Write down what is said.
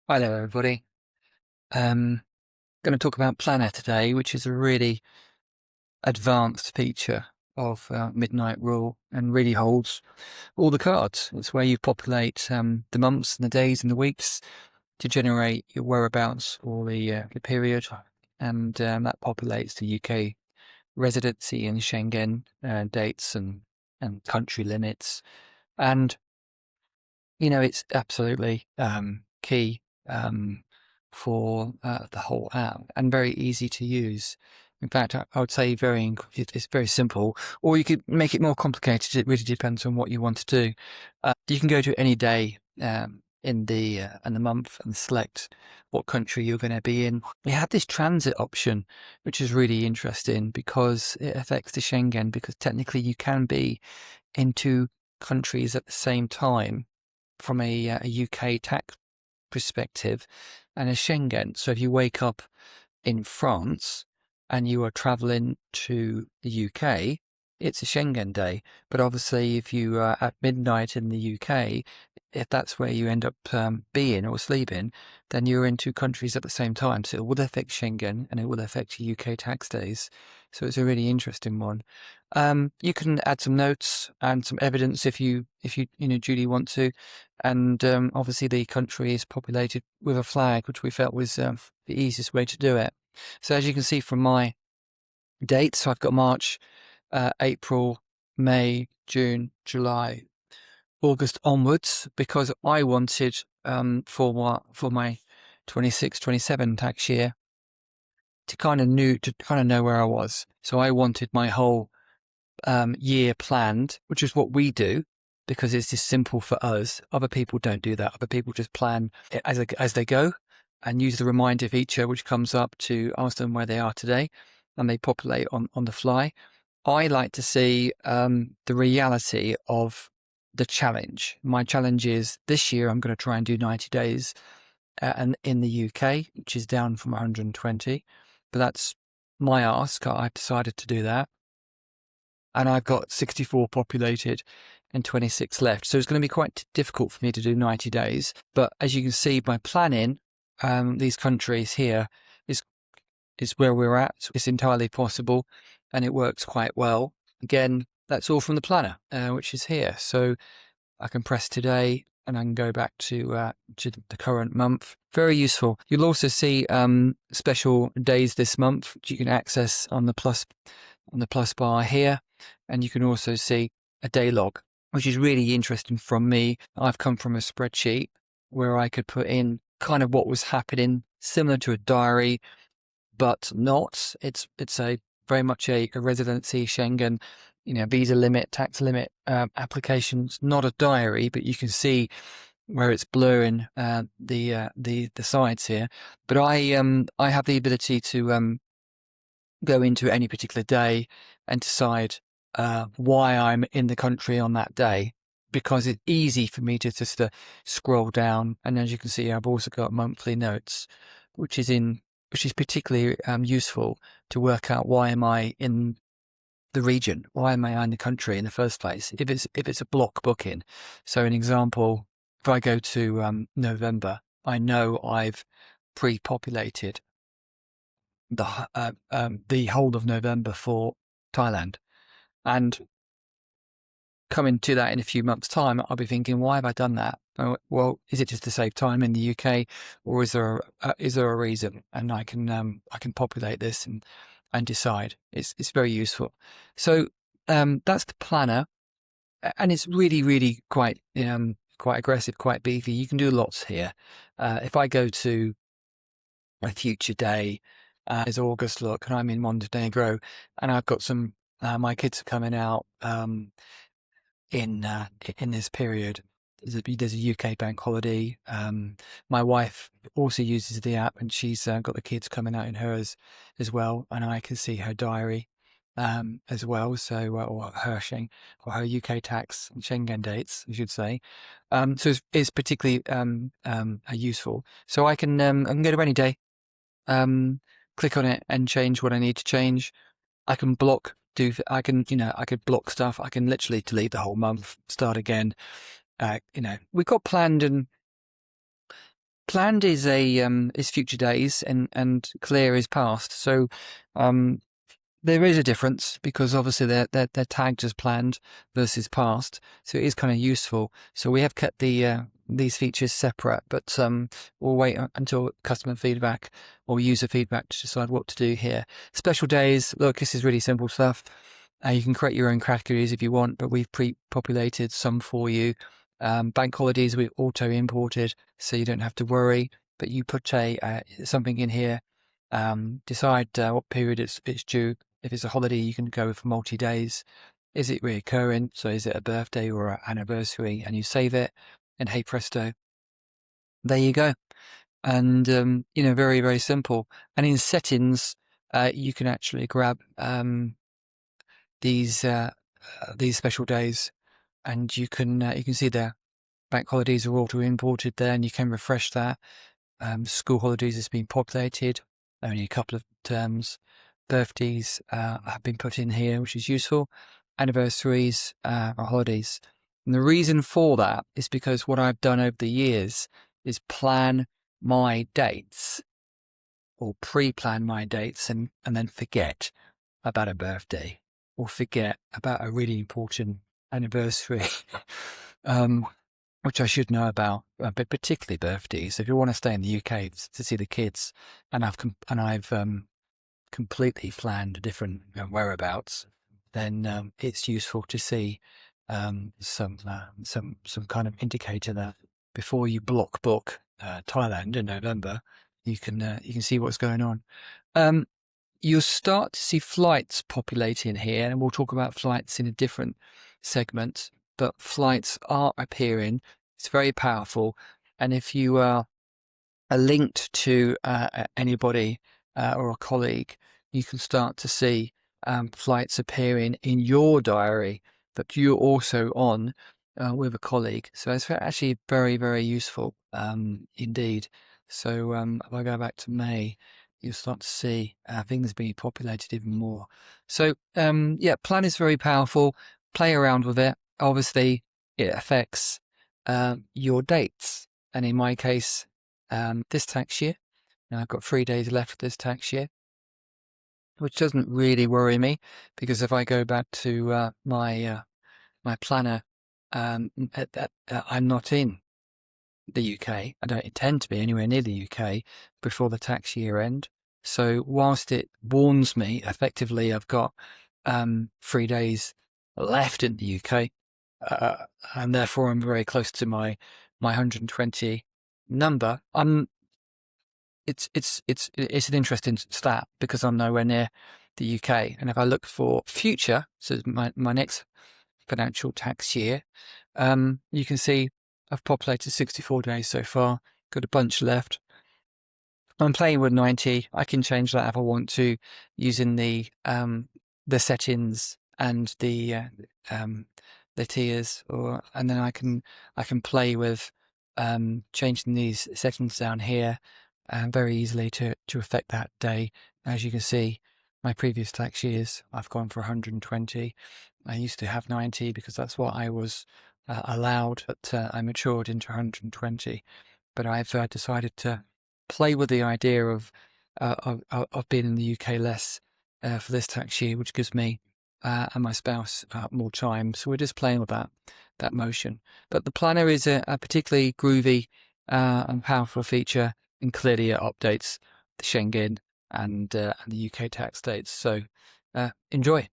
Hi there, everybody. Going to talk about Planner today, which is a really advanced feature of Midnight Rule and really holds all the cards. It's where you populate the months and the days and the weeks to generate your whereabouts or the period, and that populates the UK residency and Schengen dates and country limits. And it's absolutely key for the whole app and very easy to use. In fact, I would say it's very simple, or you could make it more complicated. It really depends on what you want to do. You can go to any day in the month and select what country you're going to be in. We have this transit option, which is really interesting because it affects the Schengen, because technically you can be in two countries at the same time from a UK tax perspective and a Schengen. So if you wake up in France and you are traveling to the UK, it's a Schengen day. But obviously, if you are at midnight in the UK, if that's where you end up being or sleeping, then you're in two countries at the same time. So it will affect Schengen and it will affect your UK tax days. So it's a really interesting one. You can add some notes and some evidence if you duly want to. And obviously the country is populated with a flag, which we felt was the easiest way to do it. So as you can see from my dates, so I've got March, April, May, June, July, August onwards, because I wanted for my 26, 27 tax year to kind of know where I was. So I wanted my whole year planned, which is what we do because it's just simple for us. Other people don't do that. Other people just plan it as they go and use the reminder feature, which comes up to ask them where they are today, and they populate on the fly. I like to see the reality of the challenge. My challenge is this year I'm going to try and do 90 days and in the UK, which is down from 120. But that's my ask. I've decided to do that. And I've got 64 populated and 26 left. So it's going to be quite difficult for me to do 90 days. But as you can see by planning, these countries here is where we're at. So it's entirely possible and it works quite well. Again, that's all from the planner, which is here. So I can press today and I can go back to the current month. Very useful. You'll also see special days this month, which you can access on the plus bar here. And you can also see a day log, which is really interesting from me. I've come from a spreadsheet where I could put in kind of what was happening, similar to a diary, but not. It's a very much a residency Schengen, visa limit, tax limit applications, not a diary, but you can see where it's blurring the sides here. But I have the ability to go into any particular day and decide why I'm in the country on that day, because it's easy for me to just scroll down. And as you can see, I've also got monthly notes, which is particularly useful to work out why am I in the region, why am I in the country in the first place, if it's a block booking. So an example, if I go to November, I know I've pre-populated the whole of November for Thailand. And coming to that in a few months' time, I'll be thinking, why have I done that? Oh, well, is it just to save time in the UK, or is there a reason? And I can populate this and decide. It's very useful. So that's the planner, and it's really quite aggressive, quite beefy. You can do lots here. If I go to a future day, is August, look, and I'm in Montenegro, and I've got some my kids are coming out in this period. There's a UK bank holiday. My wife also uses the app, and she's got the kids coming out in hers as well, and I can see her diary as well. So or her UK tax and Schengen dates, I should say. So it's particularly useful. So I can go to any day, click on it and change what I need to change. I can I could block stuff. I can literally delete the whole month, start again. We've got planned and Planned is is future days, and clear is past. So there is a difference because obviously they're tagged as planned versus past, so it is kind of useful. So we have kept these features separate, but we'll wait until customer feedback or user feedback to decide what to do here. Special days, look, this is really simple stuff. You can create your own categories if you want, but we've pre-populated some for you. Bank holidays we auto-imported, so you don't have to worry. But you put something in here, decide what period it's due. If it's a holiday, you can go for multi-days. Is it reoccurring? So is it a birthday or an anniversary? And you save it, and hey presto, there you go. And very, very simple. And in settings, you can actually grab these special days, and you can see the bank holidays are auto imported there, and you can refresh that. School holidays has been populated, only a couple of terms. Birthdays have been put in here, which is useful. Anniversaries are holidays. And the reason for that is because what I've done over the years is plan my dates or pre-plan my dates and then forget about a birthday or forget about a really important anniversary, which I should know about, but particularly birthdays. If you want to stay in the UK to see the kids, and I've completely planned different whereabouts, then it's useful to see some kind of indicator that before you block book Thailand in November, you can see what's going on. You'll start to see flights populating here, and we'll talk about flights in a different segment. But flights are appearing. It's very powerful, and if you are linked to anybody or a colleague, you can start to see flights appearing in your diary that you're also on with a colleague. So it's actually very, very useful indeed. So if I go back to May, you'll start to see things being populated even more. So plan is very powerful. Play around with it. Obviously, it affects your dates. And in my case, this tax year, now I've got 3 days left of this tax year, which doesn't really worry me because if I go back to my planner, I'm not in the UK. I don't intend to be anywhere near the UK before the tax year end. So whilst it warns me, effectively, I've got 3 days left in the UK, and therefore I'm very close to my 120 number. It's an interesting stat because I'm nowhere near the UK, and if I look for future, so my next financial tax year, you can see I've populated 64 days so far, got a bunch left. I'm playing with 90. I can change that if I want to, using the settings and the tiers, and then I can play with changing these settings down here very easily to affect that day. As you can see, my previous tax years, I've gone for 120. I used to have 90 because that's what I was allowed, but I matured into 120. But I've decided to play with the idea of being in the UK less for this tax year, which gives me and my spouse more time. So we're just playing with that motion. But the planner is a particularly groovy and powerful feature, and clearly it updates the Schengen and the UK tax dates. So enjoy.